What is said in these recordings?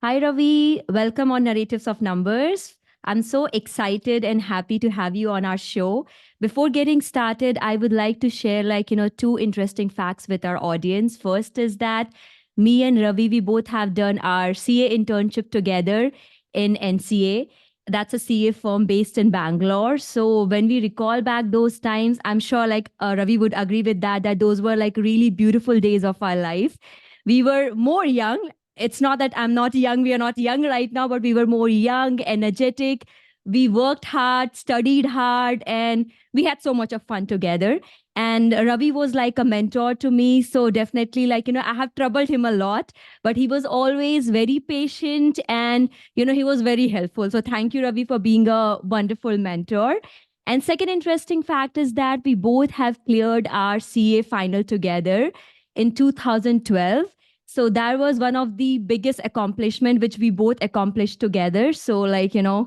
Hi, Ravi. Welcome on Narratives of Numbers. I'm so excited and happy to have you on our show. Before getting started, I would like to share, two interesting facts with our audience. First is that me and Ravi, we both have done our CA internship together in NCA. That's a CA firm based in Bangalore. So when we recall back those times, I'm sure Ravi would agree with that those were like really beautiful days of our life. We were more young. It's not that I'm not young. We are not young right now, but we were more young, energetic. We worked hard, studied hard, and we had so much of fun together. And Ravi was like a mentor to me. So definitely, I have troubled him a lot, but he was always very patient and, he was very helpful. So thank you, Ravi, for being a wonderful mentor. And second interesting fact is that we both have cleared our CA final together in 2012. So that was one of the biggest accomplishment which we both accomplished together. So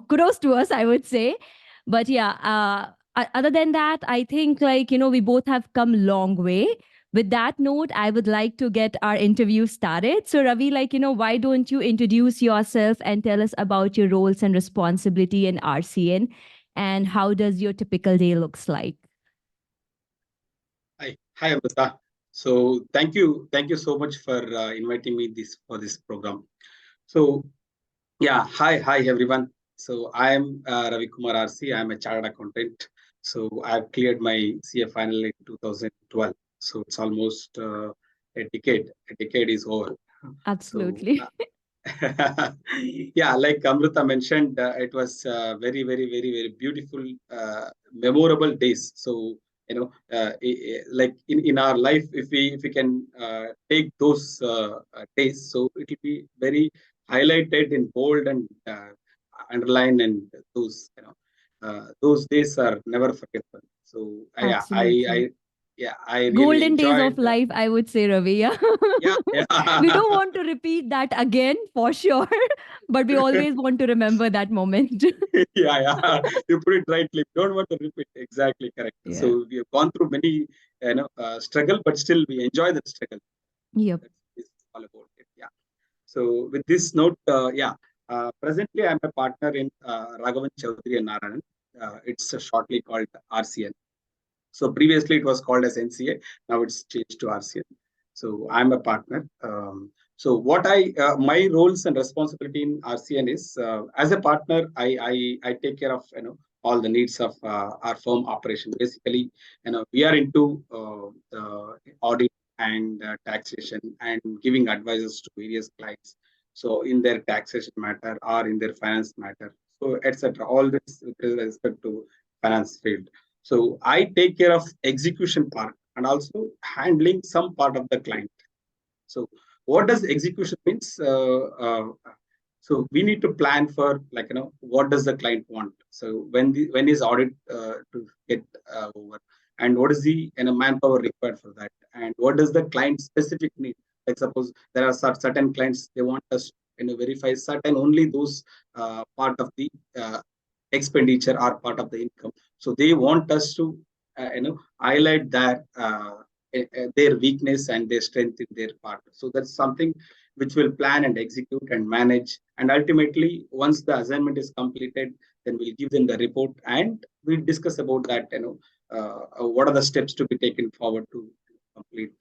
kudos to us, I would say. But yeah, other than that, I think we both have come a long way. With that note, I would like to get our interview started. So Ravi, why don't you introduce yourself and tell us about your roles and responsibility in RCN and how does your typical day looks like? Hi, Amrita. So thank you so much for inviting me for this program. So hi everyone. So I am Ravi Kumar RC. I am a chartered accountant. So I've cleared my CA final in 2012. So it's almost a decade. A decade is over. Absolutely. So, like Amrita mentioned, it was very beautiful, memorable days. So like in our life, if we can take those days, so it will be very highlighted in bold and underlined, and those days are never forgettable. So Absolutely. I really Golden days of enjoyed. life, I would say, Ravi. Yeah. We don't want to repeat that again for sure, but we always want to remember that moment. You put it rightly. Don't want to repeat. Exactly correct. Yeah. So we have gone through many, struggle, but still we enjoy the struggle. Yep. That's all about it. Yeah. So with this note, presently I'm a partner in Raghavan Choudhary and Narayan. It's shortly called RCN. So previously it was called as NCA. Now it's changed to RCN. So I'm a partner. So what my roles and responsibility in RCN is, as a partner, I take care of all the needs of our firm operation. Basically, we are into the audit and taxation and giving advices to various clients. So in their taxation matter or in their finance matter, so etc. All this with respect to finance field. So I take care of execution part and also handling some part of the client. So what does execution means? So we need to plan for what does the client want. So when is audit to get over, and what is the manpower required for that, and what does the client specific need. Like suppose there are certain clients, they want us verify certain only those part of the expenditure or part of the income. So they want us to highlight that their weakness and their strength in their part. So that's something which will plan and execute and manage. And ultimately, once the assignment is completed, then we'll give them the report and we'll discuss about that. What are the steps to be taken forward to complete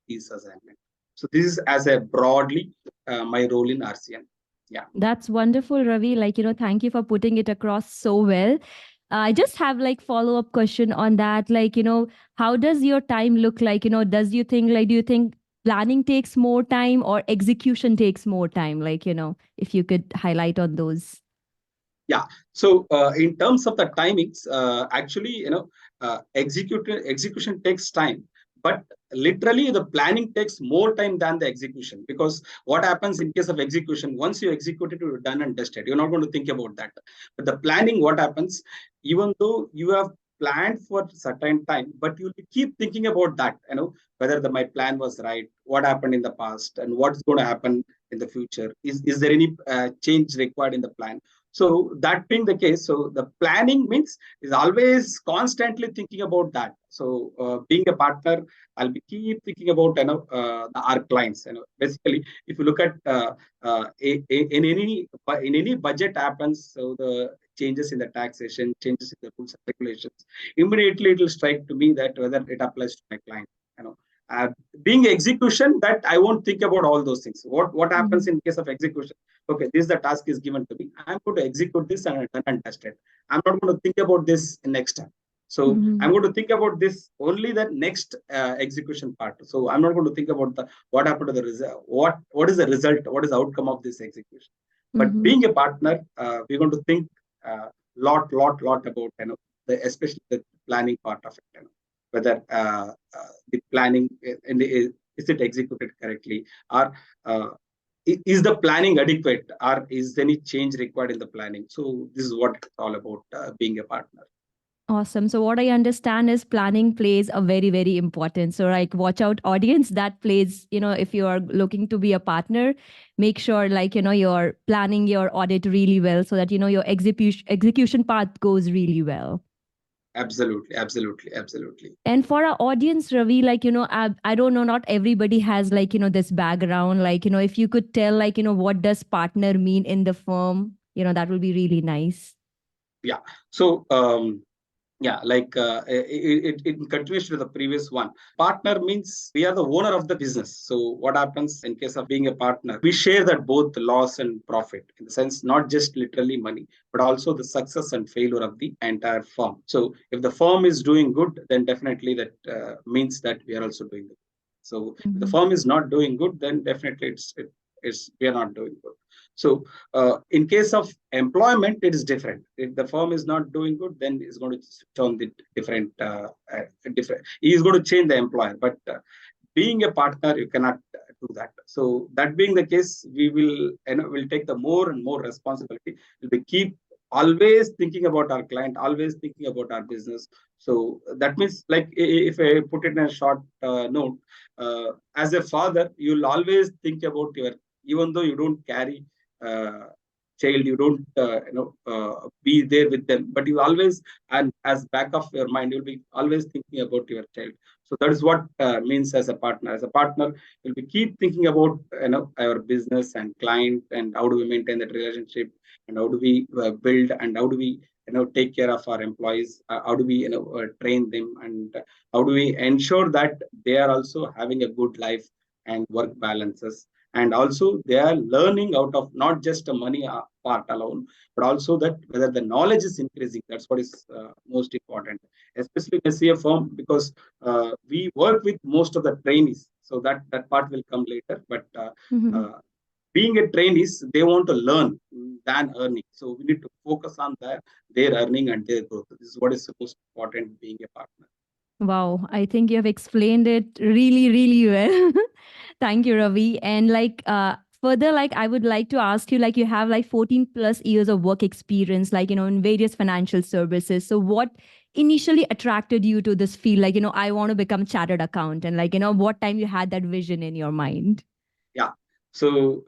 these assignment. So this is as a broadly my role in RCN. Yeah. That's wonderful, Ravi. Thank you for putting it across so well. I just have follow-up question on that. How does your time look like? Do you think planning takes more time or execution takes more time? If you could highlight on those. Yeah. So in terms of the timings, actually, execution takes time, but literally the planning takes more time than the execution, because what happens in case of execution, once you execute it, you're done and dusted. You're not going to think about that. But the planning, what happens, even though you have planned for certain time, but you'll keep thinking about that, whether my plan was right, what happened in the past, and what's going to happen in the future. Is there any change required in the plan? So that being the case, so the planning means is always constantly thinking about that. So being a partner, I'll be keep thinking about our clients. Basically, if you look at in any budget happens, so the changes in the taxation, changes in the rules and regulations, immediately it will strike to me that whether it applies to my client. You know, uh, being execution, that I won't think about all those things. What happens in case of execution? Okay, this is the task is given to me. I'm going to execute this and test it. I'm not going to think about this next time. So I'm going to think about this only the next execution part. So I'm not going to think about the what happened to the result, what is the result, what is the outcome of this execution. But being a partner, we're going to think lot about especially the planning part of it. Whether the planning is it executed correctly, or is the planning adequate, or is any change required in the planning. So this is what it's all about, being a partner. Awesome. So what I understand is planning plays a very, very important. So like watch out audience that plays, if you are looking to be a partner, make sure you're planning your audit really well so that, your execution path goes really well. Absolutely. And for our audience, Ravi, I don't know, not everybody has this background. If you could tell, what does partner mean in the firm, that will be really nice. Yeah. So, it continues to the previous one. Partner means we are the owner of the business. So what happens in case of being a partner? We share that both the loss and profit, in the sense not just literally money, but also the success and failure of the entire firm. So if the firm is doing good, then definitely that means that we are also doing good. So if the firm is not doing good, then definitely we are not doing good. So in case of employment, it is different. If the firm is not doing good, then it's going to switch on the different. He is going to change the employer. But being a partner, you cannot do that. So that being the case, we will take the more and more responsibility. We'll keep always thinking about our client, always thinking about our business. So that means, like, if I put it in a short note, as a father, you'll always think about your, even though you don't carry child, you don't be there with them, but you always, and as back of your mind, you'll be always thinking about your child. So that is what means as a partner. As a partner, you'll be keep thinking about our business and client, and how do we maintain that relationship, and how do we build, and how do we take care of our employees, how do we train them, and how do we ensure that they are also having a good life and work balances. And also they are learning out of not just a money part alone, but also that whether the knowledge is increasing. That's what is most important, especially in a CA firm, because we work with most of the trainees. So that part will come later. But being a trainees, they want to learn than earning. So we need to focus on their earning and their growth. This is what is most important being a partner. Wow, I think you have explained it really, really well. Thank you, Ravi. And further, I would like to ask you, you have 14 plus years of work experience, in various financial services. So what initially attracted you to this field? I want to become chartered accountant. What time you had that vision in your mind? Yeah. So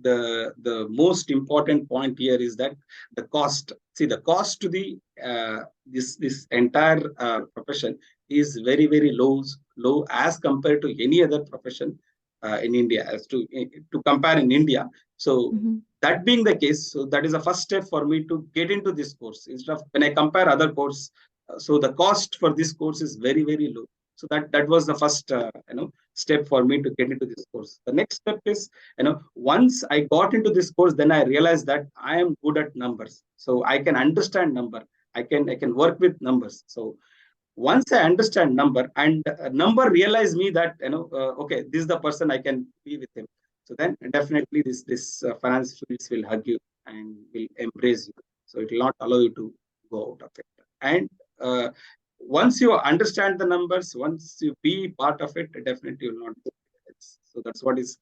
the most important point here is that the cost. See, the cost to the this entire profession is very, very low as compared to any other profession in India, as to compare in India. So that being the case, so that is the first step for me to get into this course. Instead of when I compare other courses, so the cost for this course is very, very low. So that was the first step for me to get into this course. The next step is, once I got into this course, then I realized that I am good at numbers. So I can understand number. I can work with numbers. So once I understand number, and number realize me that okay, this is the person, I can be with him. So then definitely this finance fields will hug you and will embrace you. So it will not allow you to go out of it. And once you understand the numbers, once you be part of it, definitely you will not go. So that's what is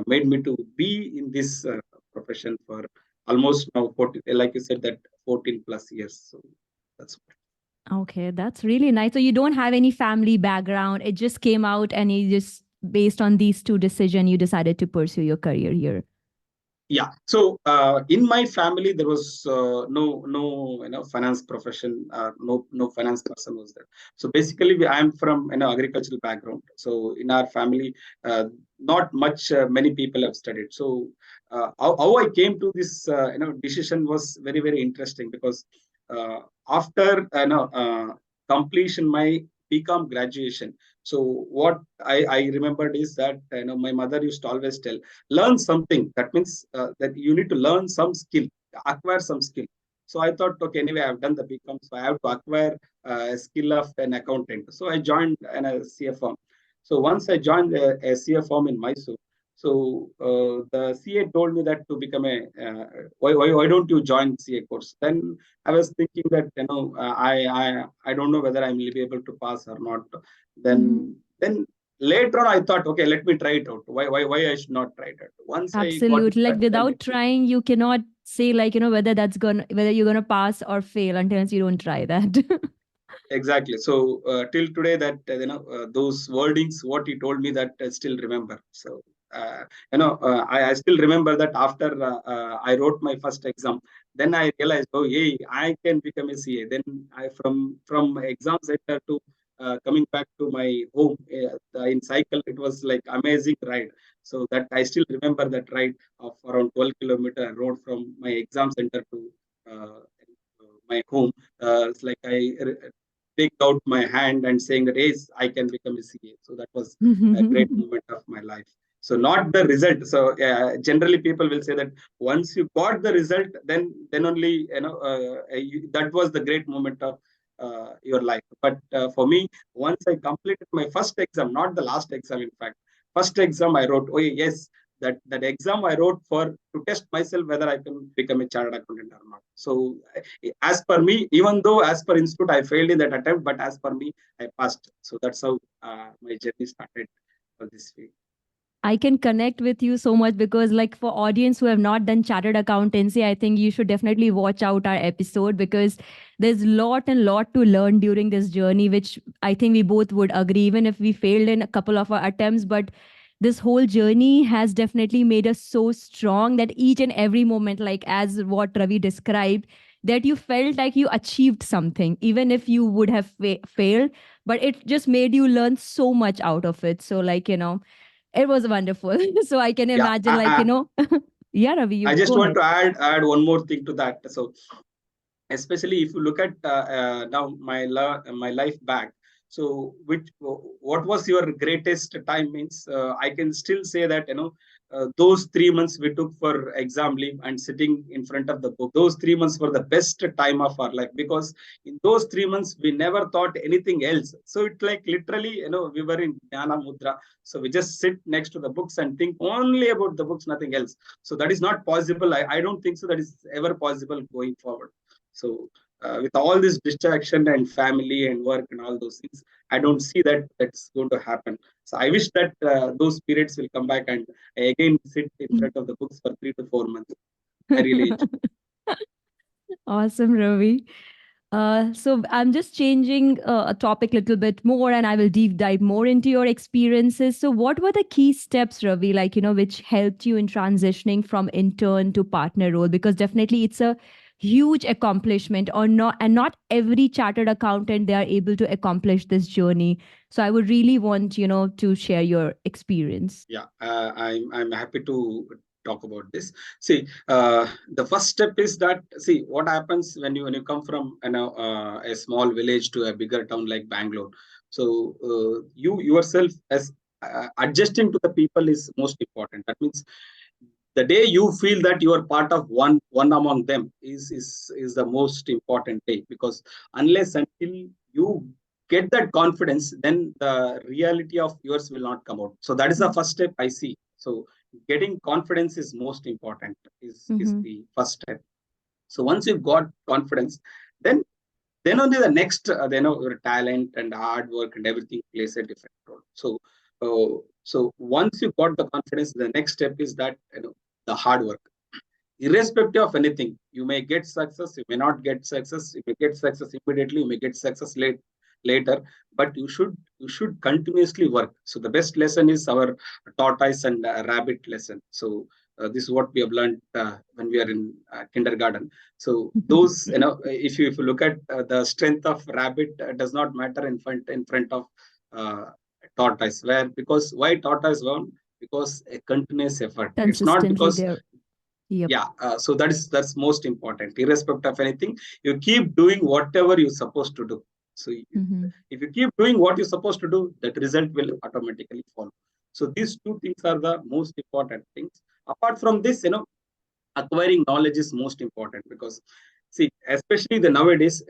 made me to be in this profession for almost now 40, like you said, that 14 plus years. So that's what. Okay, that's really nice. So you don't have any family background. It just came out and you just, based on these two decisions, you decided to pursue your career here. Yeah. So in my family, there was no finance profession, no finance person was there. So basically, I am from agricultural background. So in our family, not much many people have studied. So how I came to this decision was very interesting, because uh, after completion my BCom graduation. So what I remembered is that my mother used to always tell, learn something. That means that you need to learn some skill, acquire some skill. So I thought, okay, anyway, I've done the BCom, so I have to acquire a skill of an accountant. So I joined a CA firm. So once I joined a CA firm in Mysore, so the CA told me that to become a why don't you join CA course? Then I was thinking that I don't know whether I will be able to pass or not. Mhm. Then later on, I thought, okay, let me try it out. Why I should not try it out? Once I got it, Absolutely. Like then without trying, you cannot say like, whether you're gonna pass or fail until you don't try that. exactly. So till today, that those wordings, what he told me, that I still remember. So I still remember that after I wrote my first exam, then I realized, oh, hey, I can become a CA. Then I from exam center to coming back to my home in cycle, it was like amazing ride. So that I still remember that ride of around 12-kilometer road from my exam center to my home. It's like I picked out my hand and saying that, yes, I can become a CA. So that was a great moment of my life. So not the result. So generally people will say that once you got the result, then only that was the great moment of your life. But for me, once I completed my first exam, not the last exam, in fact, first exam I wrote, oh yes, that exam I wrote for to test myself whether I can become a chartered accountant or not. So as per me, even though as per institute I failed in that attempt, but as per me, I passed. So that's how my journey started for this way. I can connect with you so much because, like, for audience who have not done chartered accountancy, I think you should definitely watch out our episode because there's lot and lot to learn during this journey, which I think we both would agree, even if we failed in a couple of our attempts. But this whole journey has definitely made us so strong that each and every moment, like as what Ravi described, that you felt like you achieved something, even if you would have failed, but it just made you learn so much out of it. So, like, it was wonderful. So I can Yeah, imagine, like, yeah, Ravi, you I just go want ahead. to add one more thing to that. So especially if you look at now my life back, so which what was your greatest time means, I can still say that those 3 months we took for exam leave and sitting in front of the book, those 3 months were the best time of our life, because in those 3 months we never thought anything else. So it like literally we were in jnana mudra. So we just sit next to the books and think only about the books, nothing else. So that is not possible. I don't think so that is ever possible going forward. So with all this distraction and family and work and all those things, I don't see that that's going to happen. So I wish that those periods will come back and I again sit in front of the books for 3 to 4 months. I really enjoy. Awesome, Ravi. So I'm just changing a topic a little bit more, and I will deep dive more into your experiences. So, what were the key steps, Ravi, like, which helped you in transitioning from intern to partner role? Because definitely it's a huge accomplishment, or not, and not every chartered accountant they are able to accomplish this journey. So, I would really want to share your experience. Yeah, I'm happy to talk about this. See, the first step is that, see what happens when you come from a small village to a bigger town like Bangalore. So you yourself as adjusting to the people is most important. That means the day you feel that you are part of one among them is the most important day, because unless until you get that confidence, then the reality of yours will not come out. So that is the first step I see. So getting confidence is most important, is Mm-hmm. the first step. So once you've got confidence, then only the next your talent and hard work and everything plays a different role. So once you got the confidence, the next step is that the hard work. Irrespective of anything, you may get success, you may not get success, you may get success immediately, you may get success later, but you should continuously work. So the best lesson is our tortoise and rabbit lesson. So This is what we have learned when we are in kindergarten. So those, if you look at the strength of rabbit, does not matter in front of uh, tortoise. Where because why tortoise won? Because a continuous effort. It's not Consistently because there. Yep. yeah. So that's most important. Irrespective of anything, you keep doing whatever you're supposed to do. So Mm-hmm. if you keep doing what you're supposed to do, that result will automatically follow. So these two things are the most important things. Apart from this, acquiring knowledge is most important because see, especially the nowadays,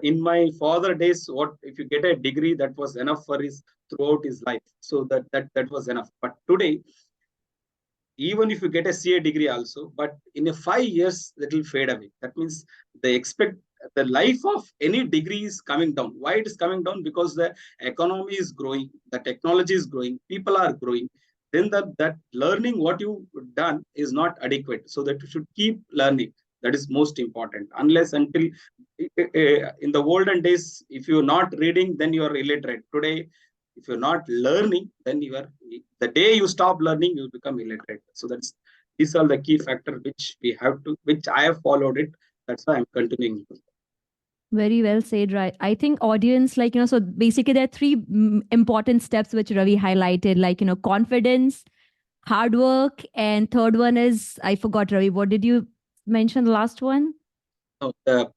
in my father days, what if you get a degree that was enough for his throughout his life. So that was enough. But today, even if you get a CA degree also, but in a 5 years that will fade away. That means they expect the life of any degree is coming down. Why it is coming down? Because the economy is growing, the technology is growing, people are growing. Then that learning what you done is not adequate. So that you should keep learning. That is most important. Unless until in the olden days, if you're not reading, then you are illiterate. Today, if you're not learning, then you are the day you stop learning, you become illiterate. So that's these are the key factors which we have to, which I have followed it. That's why I'm continuing. Very well said, right? I think audience, so basically there are three important steps which Ravi highlighted, confidence, hard work, and third one is, I forgot, Ravi, what did you mention the last one? The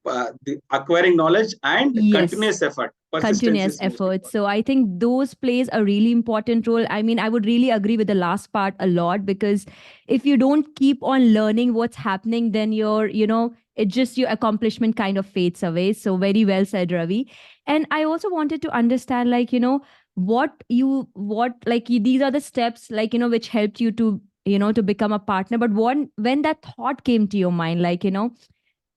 acquiring knowledge and Yes. continuous effort. Persistence Continuous is most effort. important. So I think those plays a really important role. I mean, I would really agree with the last part a lot, because if you don't keep on learning what's happening, then it just your accomplishment kind of fades away. So very well said, Ravi. And I also wanted to understand, these are the steps, which helped you to, to become a partner. But when that thought came to your mind,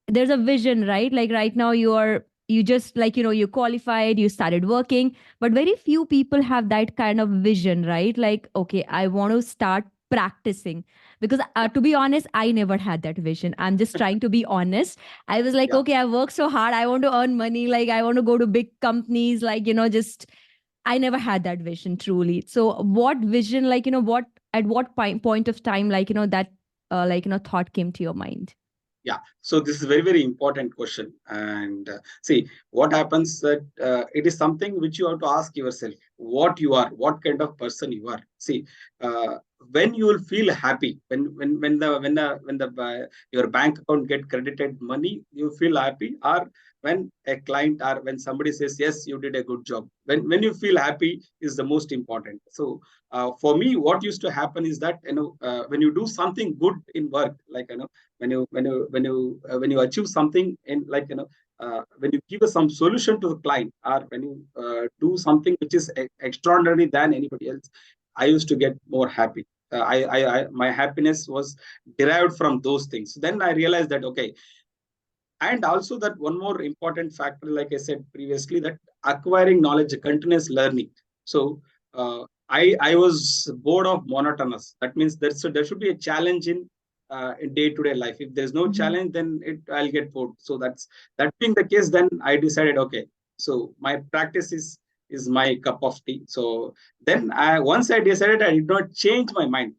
there's a vision, right? Like right now you just, you qualified, you started working, but very few people have that kind of vision, right? Like, okay, I want to start practicing, because Yeah, to be honest, I never had that vision. I'm just trying to be honest. I was like, yeah, okay, I work so hard, I want to earn money, like I want to go to big companies, just I never had that vision truly. So what vision, what at what point of time, that thought came to your mind? yeah. So this is very very important question. And see what happens that it is something which you have to ask yourself what you are, what kind of person you are. See, uh, when you will feel happy, when your bank account get credited money, you feel happy, or when a client or when somebody says yes, you did a good job, when you feel happy is the most important. So for me, what used to happen is that when you do something good in work, like when you achieve something in, when you give some solution to the client, or when you do something which is extraordinary than anybody else, I used to get more happy. My happiness was derived from those things. So then I realized that okay, and also that one more important factor, like I said previously, that acquiring knowledge, continuous learning. So I was bored of monotonous. That means there should be a challenge in day-to-day life. If there's no Mhm. challenge, then I'll get bored. So that being the case, then I decided okay, so my practice is my cup of tea. So then once I decided, I did not change my mind.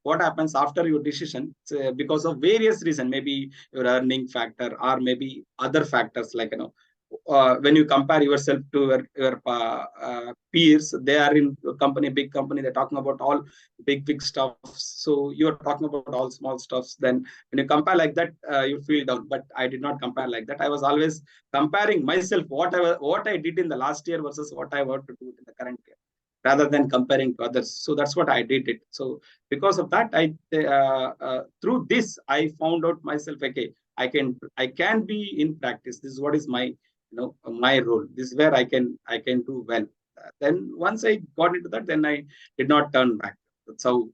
What happens after your decision, because of various reasons, maybe your earning factor or maybe other factors, when you compare yourself to your peers, they are in big company, they're talking about all big stuff, so you're talking about all small stuffs. Then when you compare like that, you feel down. But I did not compare like that. I was always comparing myself, what I did in the last year versus what I want to do in the current year, rather than comparing to others. So that's what I did it. So because of that, I through this I found out myself, okay, I can be in practice. This is what is my role. This is where I can do well. Then once I got into that, then I did not turn back. That's how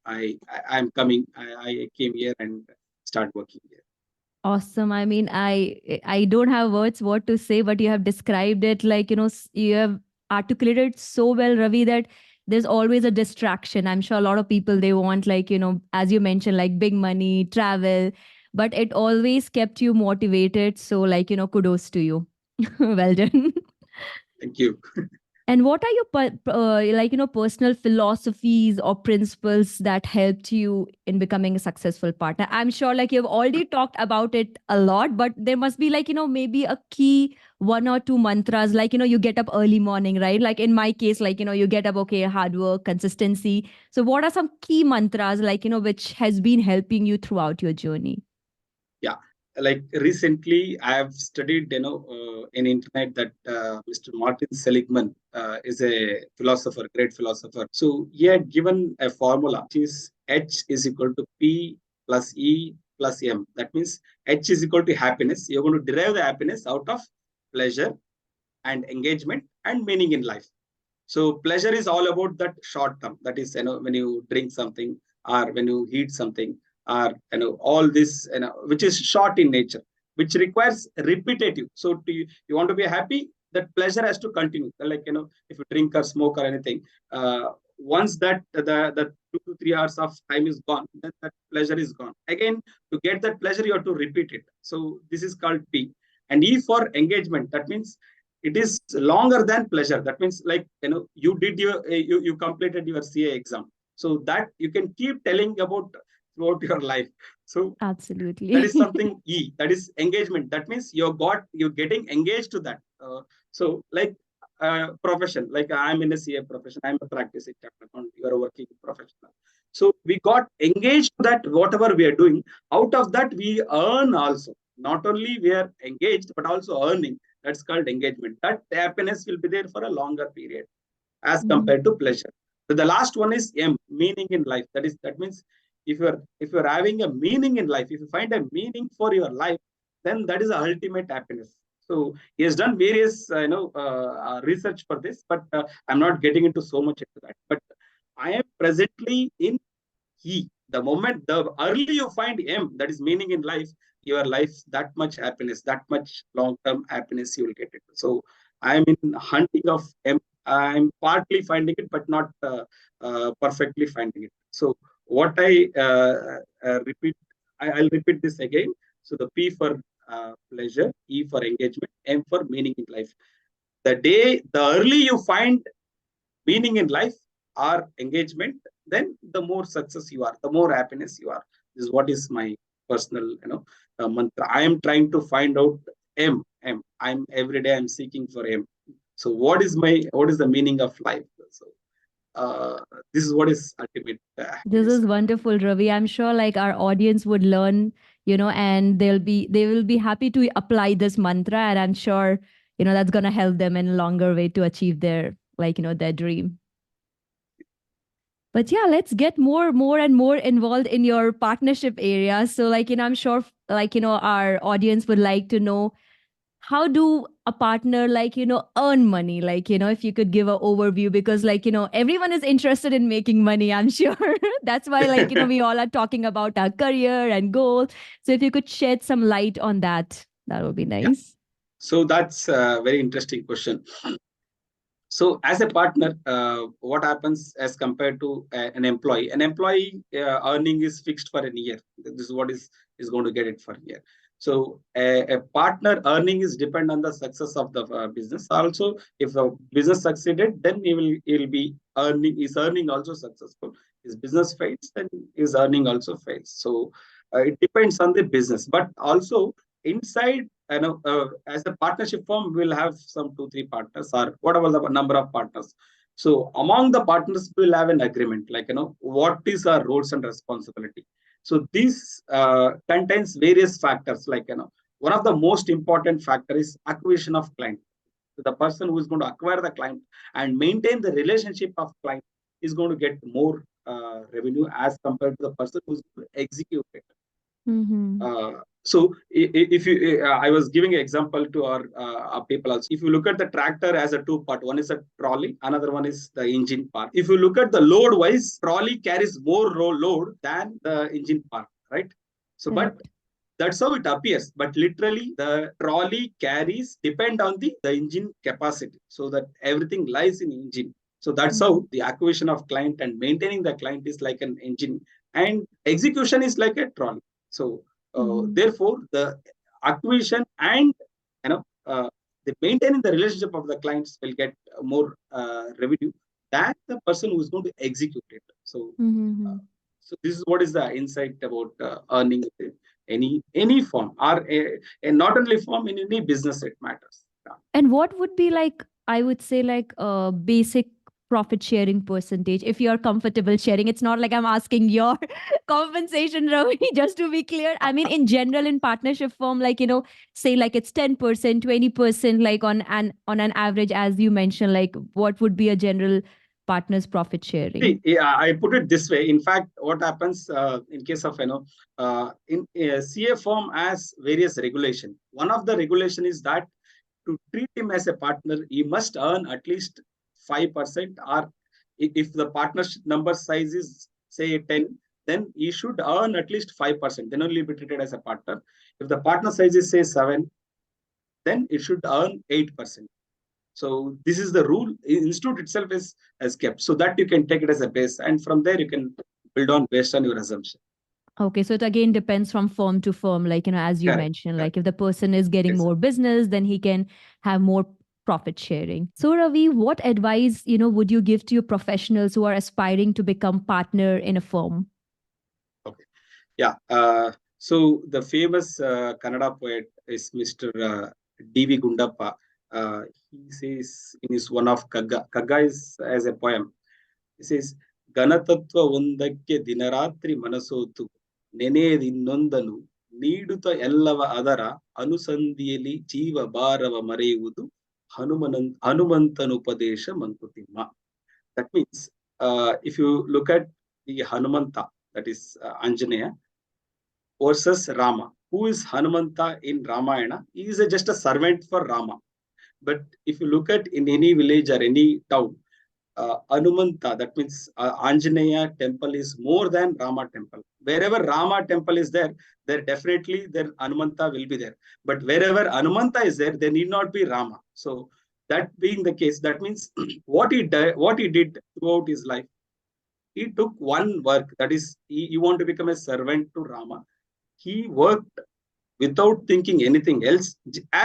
I'm coming. I came here and start working here. Awesome. I mean, I don't have words what to say, but you have described it, you have articulated so well, Ravi, that there's always a distraction. I'm sure a lot of people, they want, as you mentioned, like big money, travel, but it always kept you motivated. So, kudos to you. Well done. Thank you. And what are your personal philosophies or principles that helped you in becoming a successful partner? I'm sure like you've already talked about it a lot, but there must be like, maybe a key one or two mantras, like, you get up early morning, right? Like in my case, like, you get up, okay, hard work, consistency. So what are some key mantras, like, which has been helping you throughout your journey? Yeah, like recently I have studied, in internet that Mr. Martin Seligman is a philosopher, great philosopher. So he had given a formula which is H is equal to P plus E plus M. That means H is equal to happiness. You're going to derive the happiness out of pleasure and engagement and meaning in life. So pleasure is all about that short term. That is, when you drink something or when you eat something or, all this, which is short in nature, which requires repetitive. So you want to be happy, that pleasure has to continue. Like, if you drink or smoke or anything, once that the 2 to 3 hours of time is gone, then that pleasure is gone. Again, to get that pleasure, you have to repeat it. So this is called P. And E for engagement. That means it is longer than pleasure. That means, like, you did you completed your CA exam, so that you can keep telling about throughout your life. So that is Absolutely. something E, that is engagement. That means you're getting engaged to that. So like, profession, like I'm in a CA profession, I'm a practicing chartered accountant, you are a working professional. So we got engaged to that, whatever we are doing. Out of that we earn also. Not only we are engaged but also earning. That's called engagement. That happiness will be there for a longer period as Mhm. compared to pleasure. So the last one is M, meaning in life. That means if you're having a meaning in life, if you find a meaning for your life, then that is the ultimate happiness. So he has done various research for this, but I'm not getting into so much into that. But I am presently in E. The moment, the early you find M, that is meaning in life, your life, that much happiness, that much long-term happiness you will get it. So I'm in hunting of M. I'm partly finding it, but not perfectly finding it. So what I repeat, I'll repeat this again. So the P for pleasure, E for engagement, M for meaning in life. The early you find meaning in life or engagement, then the more success you are, the more happiness you are. This is what is my personal, mantra. I am trying to find out M. I'm every day I'm seeking for M. So what is the meaning of life? So uh, this is what is ultimate This happiness. is wonderful, Ravi. I'm sure like our audience would learn, and they will be happy to apply this mantra. And I'm sure, that's gonna help them in a longer way to achieve their their dream. But yeah, let's get more and more involved in your partnership area. So like, I'm sure like, our audience would like to know, how do a partner like earn money, like if you could give an overview, because like everyone is interested in making money, I'm sure. That's why like we all are talking about our career and goals. So if you could shed some light on that, that would be Yeah. nice. So that's a very interesting question. So as a partner, what happens as compared to an employee? An employee earning is fixed for a year. This is what is going to get it for a year. So a partner earning is depend on the success of the business. Also, if the business succeeded, then he will be earning. Is earning also successful? His business fails, then his earning also fails. So it depends on the business, but also inside, as a partnership firm, we'll have some 2 3 partners or whatever the number of partners. So among the partners, we'll have an agreement, like, what is our roles and responsibility. So this contains various factors, like, one of the most important factor is acquisition of client. So the person who is going to acquire the client and maintain the relationship of client is going to get more revenue as compared to the person who's going to execute it. Mm-hmm. So if you, I was giving an example to our people also. If you look at the tractor as a two part, one is a trolley, another one is the engine part. If you look at the load wise, trolley carries more load than the engine part, right? So, but Correct. that's how it appears. But literally, the trolley carries depend on the engine capacity, so that everything lies in engine. So that's Mhm. how the acquisition of client and maintaining the client is like an engine, and execution is like a trolley. So Mhm. therefore, the acquisition and, you know uh, the maintaining the relationship of the clients will get more revenue than the person who is going to execute it. So, Mm-hmm. so this is what is the insight about earning any form, or a not only form, in any business it matters. Yeah. And what would be like, I would say, like a basic profit sharing percentage if you're comfortable sharing? It's not like I'm asking your compensation, Ravi, just to be clear. I mean, in general, in partnership firm, like, say like it's 10%, 20%, like on an average, as you mentioned, like what would be a general partner's profit sharing? See, yeah, I put it this way. In fact, what happens in case of in a CA firm has various regulation. One of the regulation is that to treat him as a partner, he must earn at least 5%, or if the partnership number size is say 10, then he should earn at least 5%. Then only be treated as a partner. If the partner size is say 7, then it should earn 8%. So this is the rule institute itself is has kept, so that you can take it as a base, and from there you can build on based on your assumption. Okay, so it again depends from firm to firm, like, as you Correct. mentioned, Correct. like if the person is getting Exactly. more business, then he can have more profit sharing. So, Ravi, what advice, would you give to your professionals who are aspiring to become partner in a firm? Okay. Yeah. So the famous Kannada poet is Mr. D.V. Gundappa. He says in his one of Kagga. Kagga is as a poem. He says, "Ganatatva ಒಂದಕ್ಕೆ ದಿನರಾತ್ರಿ ಮನಸೋತು ನೆನೆಯದಿನ್ನೊಂದನು ನೀಡುತ್ತ ಎಲ್ಲವ ಅದರ ಅನುಸಂಧಿಯಲ್ಲಿ ಜೀವ ಭಾರವ ಮರೆಯುವುದು ಹನುಮಂತನುಪದೇಶ Mankutimma." That means, if you look at the Hanumanta, that is Anjaneya, versus Rama. Who is Hanumanta in Ramayana? He is just a servant for Rama. But if you look at in any village or any town, Hanumanta, that means Anjaneya temple is more than Rama temple. Wherever Rama temple is there, there definitely there Hanumanta will be there. But wherever Hanumanta is there need not be Rama. So that being the case, that means what he did throughout his life, he took one work, that is he want to become a servant to Rama. He worked without thinking anything else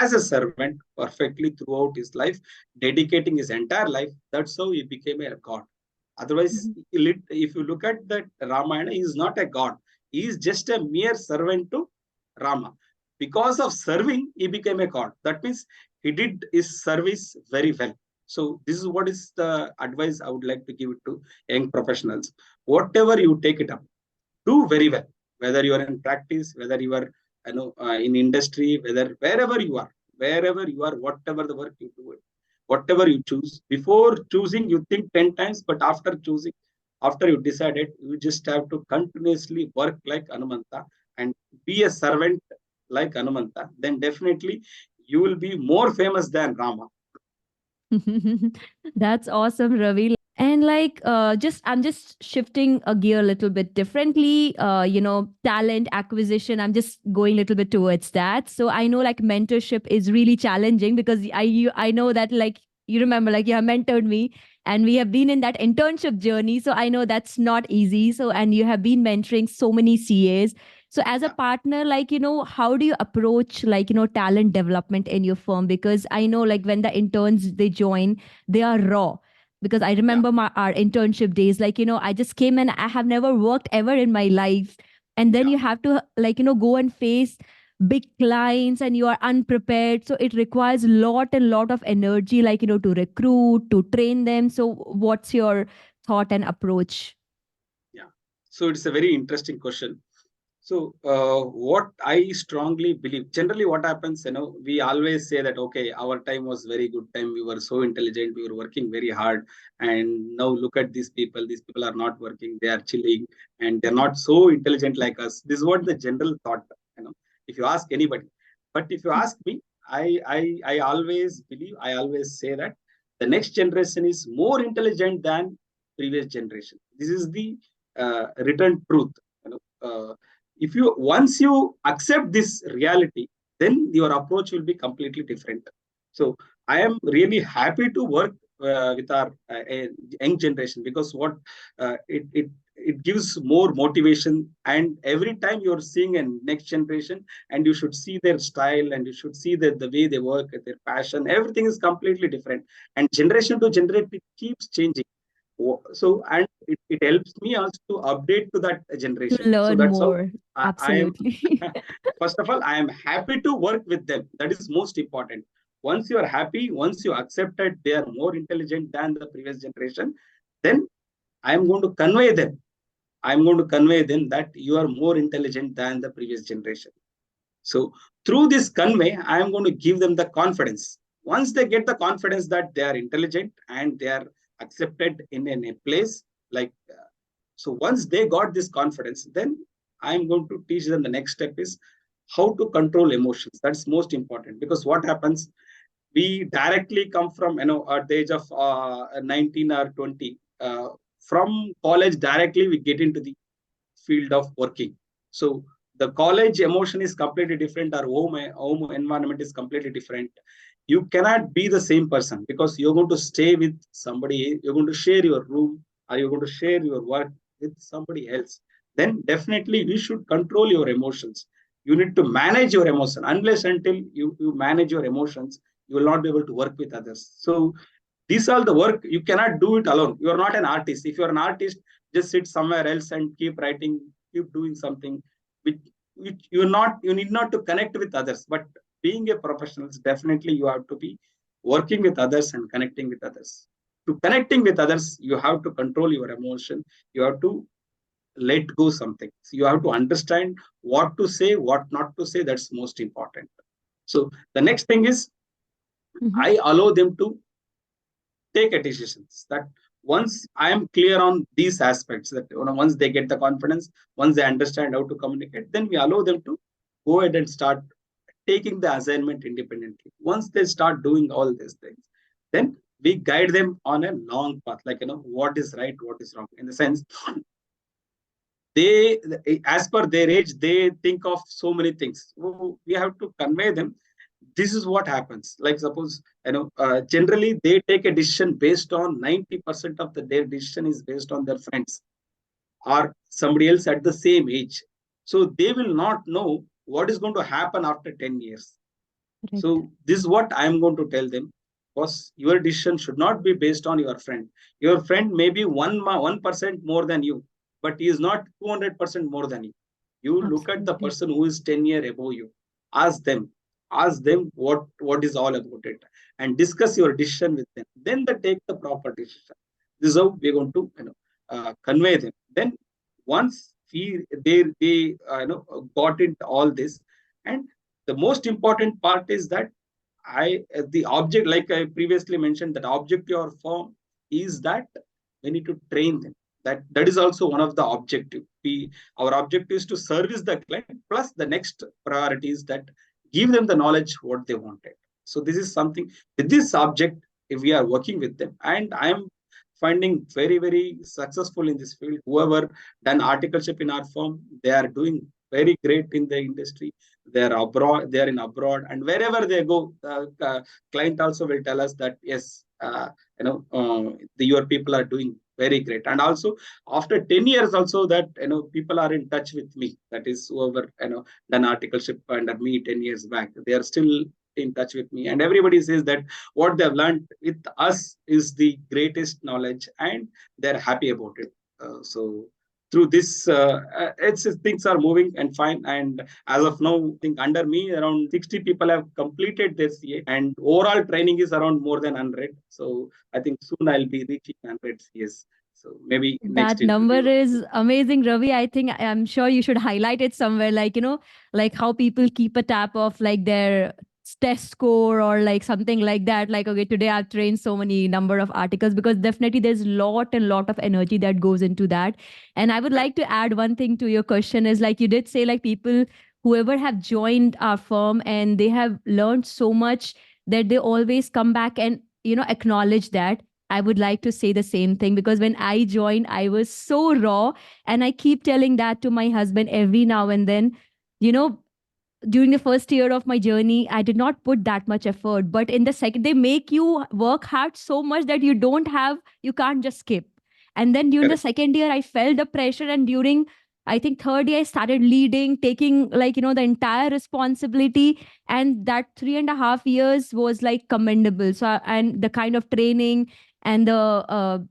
as a servant perfectly throughout his life, dedicating his entire life. That's how he became a god. Otherwise, Mhm. if you look at that Ramayana, he is not a god. He is just a mere servant to Rama. Because of serving, he became a god. That means he did his service very well. So this is what is the advice I would like to give it to young professionals. Whatever you take it up, do very well. Whether you are in practice, whether you are in industry, wherever you are, whatever the work you do it, whatever you choose, before choosing you think 10 times, but after choosing, after you decided, you just have to continuously work like Anumanta and be a servant like Anumanta. Then definitely you will be more famous than Rama. That's awesome, Ravi. And like, I'm just shifting a gear a little bit differently. Talent acquisition. I'm just going a little bit towards that. So I know like mentorship is really challenging because I know that like you remember like you have mentored me and we have been in that internship journey. So I know that's not easy. So and you have been mentoring so many CAs. So as a Yeah. partner, like how do you approach like talent development in your firm? Because I know like when the interns they join, they are raw because I Yeah. remember our internship days. Like, I just came and I have never worked ever in my life. And then Yeah. you have to, like, go and face big clients and you are unprepared. So it requires a lot of energy, like, to recruit, to train them. So, what's your thought and approach? Yeah. So it's a very interesting question. So, what I strongly believe, generally, what happens, we always say that, okay, our time was very good time. We were so intelligent. We were working very hard. And now look at these people. These people are not working. They are chilling and they're not so intelligent like us. This is what the general thought, if you ask anybody. But if you ask me, I always believe, I always say that the next generation is more intelligent than previous generation. This is the written truth. If you once you accept this reality, then your approach will be completely different. So I am really happy to work with our young generation, because what it gives more motivation. And every time you're seeing a next generation, and you should see their style, and you should see the way they work, their passion, everything is completely different. And generation to generation, it keeps changing. So, and it helps me also to update to that To generation. So learn that's how more. I am. Absolutely. First of all, I am happy to work with them. That is most important. Once you are happy, once you accepted they are more intelligent than the previous generation, then I am going to convey them. I'm going to convey them that you are more intelligent than the previous generation. So through this convey, I am going to give them the confidence. Once they get the confidence that they are intelligent and they are accepted in a place like, so once they got this confidence, then I'm going to teach them the next step is how to control emotions. That's most important, because what happens, we directly come from, at the age of 19 or 20, from college directly we get into the field of working. So the college emotion is completely different. Our home environment is completely different. You cannot be the same person, because you're going to stay with somebody, you're going to share your room, or you're going to share your work with somebody else. Then definitely we should control your emotions. You need to manage your emotion. Unless until you manage your emotions, you will not be able to work with others. So these are the work, you cannot do it alone. You are not an artist. If you're an artist, just sit somewhere else and keep writing, keep doing something which you need not to connect with others. But being a professional, definitely you have to be working with others and connecting with others. To connecting with others, you have to control your emotion. You have to let go something. So you have to understand what to say, what not to say. That's most important. So the next thing is, Mhm. I allow them to take a decisions. That once I am clear on these aspects, that once they get the confidence, once they understand how to communicate, then we allow them to go ahead and start taking the assignment independently. Once they start doing all these things, then we guide them on a long path, like what is right, what is wrong. In the sense, they, as per their age, they think of so many things. So we have to convey them, this is what happens. Like suppose, generally they take a decision based on 90% of their decision is based on their friends or somebody else at the same age. So they will not know what is going to happen after 10 years. Correct. So this is what I'm going to tell them. Because your decision should not be based on your friend. Your friend may be 1% more than you, but he is not 200% more than you. You look at the Absolutely. person who is 10 years above you. Ask them. Ask them what is all about it, and discuss your decision with them. Then they take the proper decision. This is how we're going to convey them. Then once they got into all this, and the most important part is that the object, like I previously mentioned, that objective or form is that we need to train them. That is also one of the objective. Our objective is to service the client, plus the next priority is that give them the knowledge what they wanted. So this is something, with this subject, if we are working with them, and I am finding very, very successful in this field. Whoever done articleship in our firm, they are doing very great in the industry. They are abroad, they are in abroad, and wherever they go, client also will tell us that yes, your people are doing very great. And also after 10 years also, that people are in touch with me. That is, whoever done articleship under me 10 years back, they are still in touch with me, and everybody says that what they've learned with us is the greatest knowledge, and they're happy about it. So through this, it's things are moving and fine. And as of now, I think under me around 60 people have completed their CA, and overall training is around more than 100. So I think soon I'll be reaching 100 CAs. So maybe next That it will number be is amazing, Ravi. I'm sure you should highlight it somewhere, like how people keep a tap of like their test score or like something like that. Like, okay, today I've trained so many number of articles, because definitely there's lot of energy that goes into that. And I would like to add one thing to your question is, like you did say, like people, whoever have joined our firm and they have learned so much that they always come back and, acknowledge that. I would like to say the same thing, because when I joined, I was so raw. And I keep telling that to my husband every now and then. You know, during the first year of my journey, I did not put that much effort. But in the second, they make you work hard so much that you can't just skip. And then during the Correct. second year, I felt the pressure. And during, I think, third year, I started leading, taking like, the entire responsibility. And that 3.5 years was like commendable. So, and the kind of training and the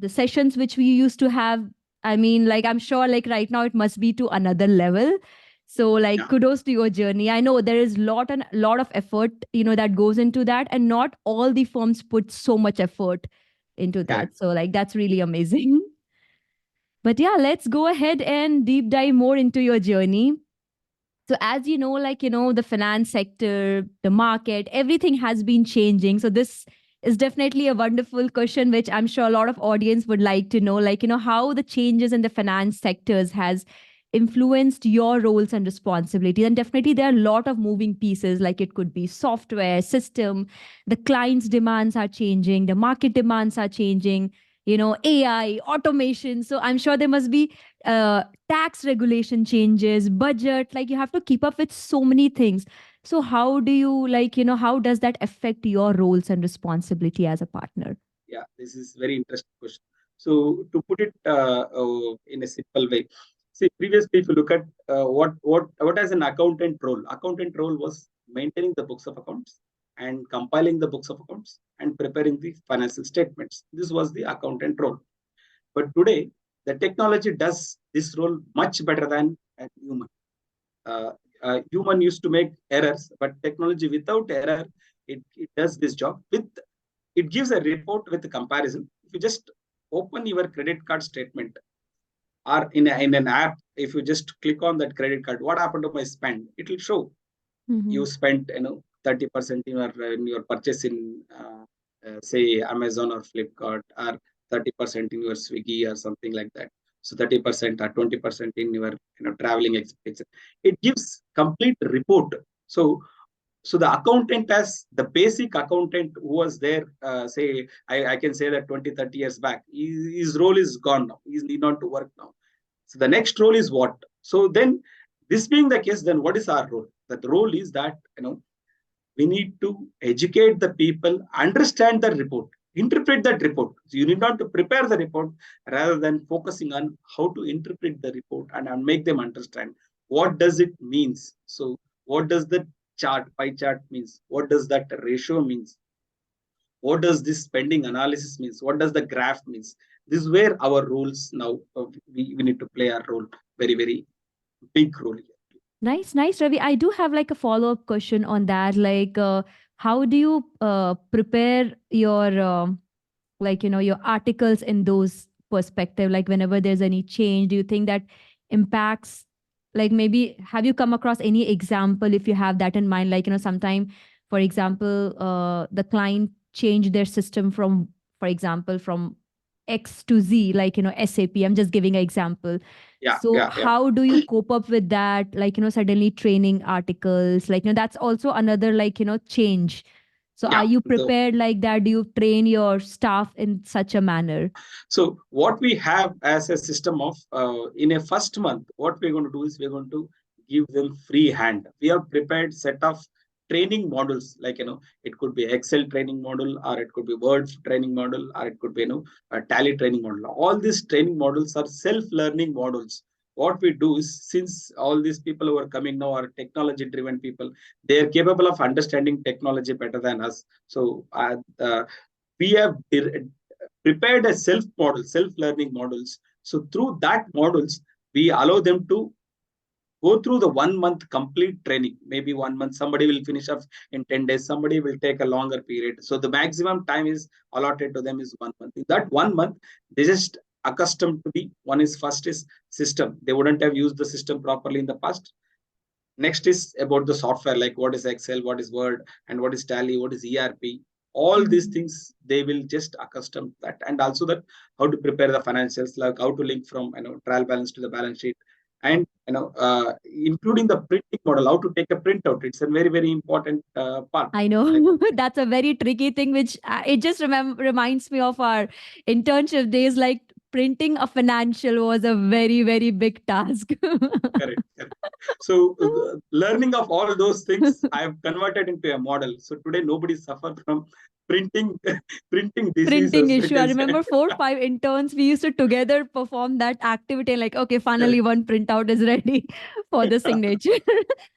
sessions which we used to have, I mean, like, I'm sure like right now it must be to another level. So like Yeah. kudos to your journey. I know there is lot of effort, that goes into that, and not all the firms put so much effort into Yeah. that. So like that's really amazing. But yeah, let's go ahead and deep dive more into your journey. So as you know, like, the finance sector, the market, everything has been changing. So this is definitely a wonderful question, which I'm sure a lot of audience would like to know, like, how the changes in the finance sectors has influenced your roles and responsibilities. And definitely there are a lot of moving pieces, like it could be software, system, the client's demands are changing, the market demands are changing, AI, automation. So I'm sure there must be tax regulation changes, budget, like you have to keep up with so many things. So how do you like, how does that affect your roles and responsibility as a partner? Yeah, this is very interesting question. So to put it in a simple way, see previously if you look at what as an accountant role was maintaining the books of accounts and compiling the books of accounts and preparing the financial statements. This was the accountant role. But today the technology does this role much better than a human. Uh, Human used to make errors, but technology without error, it does this job. It gives a report with a comparison. If you just open your credit card statement or in an app, if you just click on that credit card, what happened to my spend? It will show Mm-hmm. you spent 30% in your purchase in say Amazon or Flipkart, or 30% in your Swiggy or something like that. So 30% or 20% in your traveling expenses. It gives complete report. So the accountant, as the basic accountant who was there, say I can say that 20-30 years back, his role is gone now. He need not to work now. So the next role is what? So then, this being the case, then what is our role? The role is that we need to educate the people, understand the report, interpret that report. So you need not to prepare the report, rather than focusing on how to interpret the report and make them understand what does it means. So what does the pie chart means? What does that ratio means? What does this spending analysis means? What does the graph means? This is where our roles now, we need to play our role, very, very big role here. Nice, Ravi. I do have like a follow-up question on that. Like, how do you prepare your like, your articles in those perspective? Like, whenever there's any change, do you think that impacts? Like, maybe have you come across any example, if you have that in mind? Like, sometime, for example, the client changed their system from, for example, from X to Z, like, SAP. I'm just giving an example. Yeah, So yeah, yeah. how do you cope up with that? Like, suddenly training articles, like, that's also another, like, change. So are Yeah. you So prepared like that? Do you train your staff in such a manner? So what we have as a system of in a first month, what we're going to do is we're going to give them free hand. We have prepared set of training models, like it could be Excel training model, or it could be Word training model, or it could be a Tally training model. All these training models are self-learning models. What we do is, since all these people who are coming now are technology-driven people, they are capable of understanding technology better than us. So we have prepared a self-learning models. So through that models, we allow them to go through the 1 month complete training. Maybe 1 month, somebody will finish up in 10 days, somebody will take a longer period. So the maximum time is allotted to them is 1 month. In that 1 month, they just accustomed to the one is first is system. They wouldn't have used the system properly in the past. Next is about the software, like what is Excel, what is Word, and what is Tally, what is ERP. All these Mhm. things they will just accustom to that, and also that how to prepare the financials, like how to link from trial balance to the balance sheet, and including the printing model, how to take a printout. It's a very, very important part. I Like, know that's a very tricky thing, which it just reminds me of our internship days. Like printing a financial was a very, very big task. correct, correct. So learning of all those things, I have converted into a model. So today nobody suffer from printing printing Printing diseases. It issue. I is remember 4 5 interns, we used to together perform that activity. Like, okay, finally correct, one printout is ready for the signature.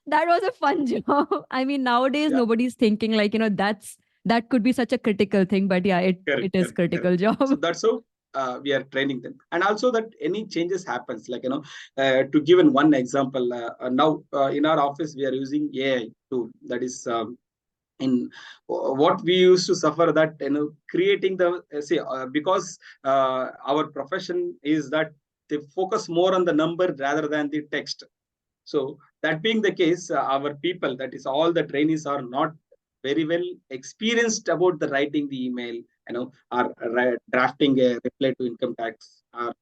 That was a fun job. I mean, nowadays yeah, nobody's thinking like, that could be such a critical thing, but yeah, it is correct. critical So job. that's how we are training them, and also that any changes happens. Like to give in one example, now in our office we are using AI tool, that is in what we used to suffer, that creating the say because our profession is that they focus more on the number rather than the text. So that being the case, our people, that is all the trainees, are not very well experienced about the writing the email, or drafting a reply to income tax, or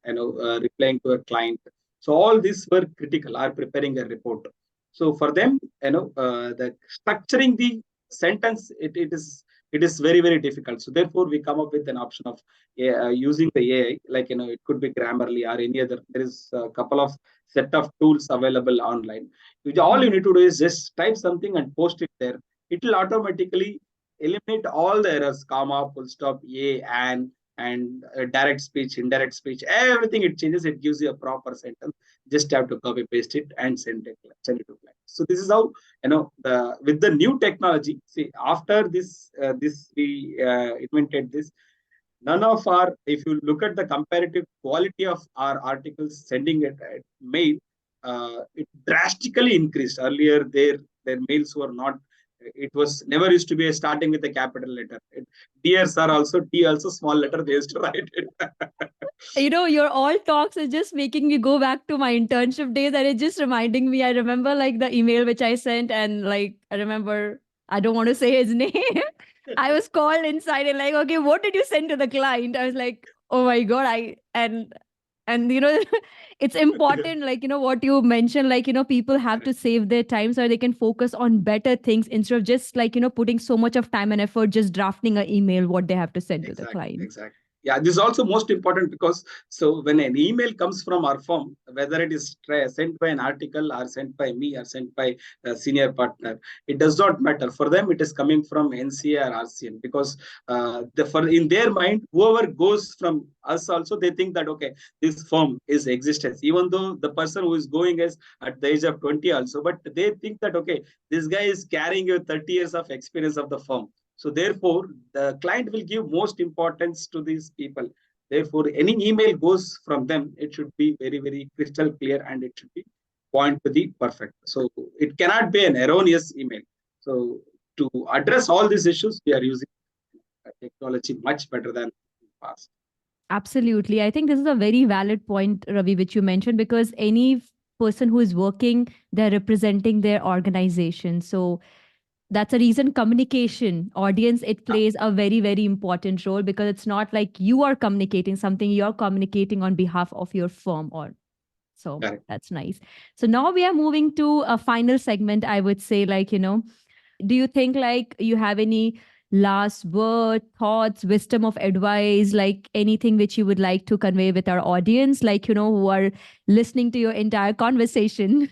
replying to a client. So all these were critical, are preparing a report. So for them, the structuring the sentence, it is very very difficult. So therefore we come up with an option of using the AI, like it could be Grammarly or any other. There is a couple of set of tools available online. All you Mhm. need to do is just type something and post it there. It will automatically eliminate all the errors, comma, full stop, and direct speech, indirect speech, everything it changes. It gives you a proper sentence. Just have to copy paste it and send it to client. So this is how with the new technology. See, after this we invented this. None of our, if you look at the comparative quality of our articles sending it mail, it drastically increased. Earlier, their mails were not. It was never used to be a starting with a capital letter. Dear sir, also T, also small letter. They used to write it. Your all talks is just making me go back to my internship days, and it's just reminding me. I remember like the email which I sent, and like I remember, I don't want to say his name. I was called inside and like, okay, what did you send to the client? I was like, oh my god, and it's important, like what you mentioned, like people have to save their time so they can focus on better things instead of just like putting so much of time and effort just drafting an email what they have to send to the Exactly, client. exactly. Yeah, this is also most important, because so when an email comes from our firm, whether it is sent by an article or sent by me or sent by a senior partner, it does not matter. For them, it is coming from NCA or RCN, because for in their mind, whoever goes from us also, they think that okay, this firm is existence, even though the person who is going is at the age of 20 also, but they think that okay, this guy is carrying your 30 years of experience of the firm. So therefore, the client will give most importance to these people. Therefore, any email goes from them, it should be very, very crystal clear, and it should be point to the perfect. So it cannot be an erroneous email. So to address all these issues, we are using technology much better than in the past. Absolutely. I think this is a very valid point, Ravi, which you mentioned, because any person who is working, they're representing their organization. So that's a reason communication, audience, it Ah, plays a very, very important role, because it's not like you are communicating something, you're communicating on behalf of your firm. Or so correct. that's nice. So now we are moving to a final segment, I would say, like, do you think like you have any last word, thoughts, wisdom of advice, like anything which you would like to convey with our audience, like, who are listening to your entire conversation?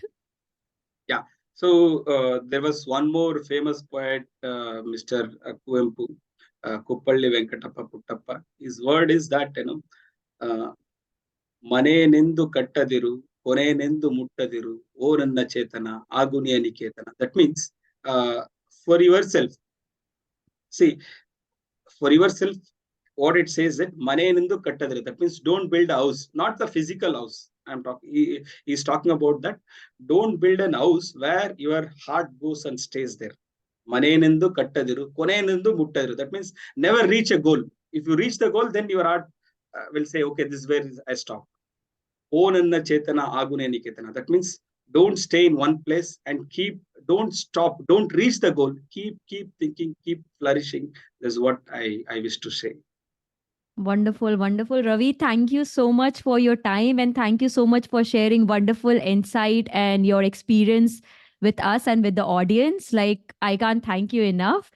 Yeah. So there was one more famous poet, Mr. Kuempu, Kuppalli Venkatappa Puttappa. His word is that, uh, ಮನೆಯನೆಂದು ಕಟ್ಟದಿರು ಕೊನೆಯನೆಂದು ಮುಟ್ಟದಿರು ಓ ನನ್ನ ಚೇತನ ಆಗುನಿಯ Niketan. That means for yourself, see, for yourself, what it says that ಮನೆಯನೆಂದು ಕಟ್ಟದಿರು, that means don't build a house, not the physical house. I'm talking, he's talking about that. Don't build an house where your heart goes and stays there. ಮನೆಯನೆಂದು ಕಟ್ಟದಿರು ಕೊನೆಯನೆಂದು ಮುಟ್ಟದಿರು, that means never reach a goal. If you reach the goal, then your heart will say okay, this is where I stop. Own Anna Chetana Agune Niketana. That means don't stay in one place and don't stop, don't reach the goal. Keep thinking, keep flourishing. That's what I wish to say. Wonderful, wonderful. Ravi, thank you so much for your time, and thank you so much for sharing wonderful insight and your experience with us and with the audience. Like, I can't thank you enough.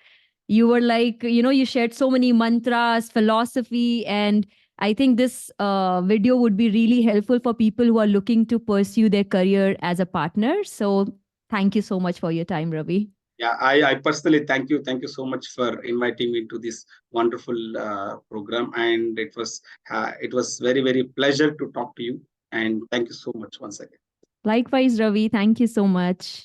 You were like, you shared so many mantras, philosophy, and I think this video would be really helpful for people who are looking to pursue their career as a partner. So thank you so much for your time, Ravi. Yeah, I personally thank you. Thank you so much for inviting me to this wonderful program. And it was very pleasure to talk to you. And thank you so much once again. Likewise, Ravi. Thank you so much.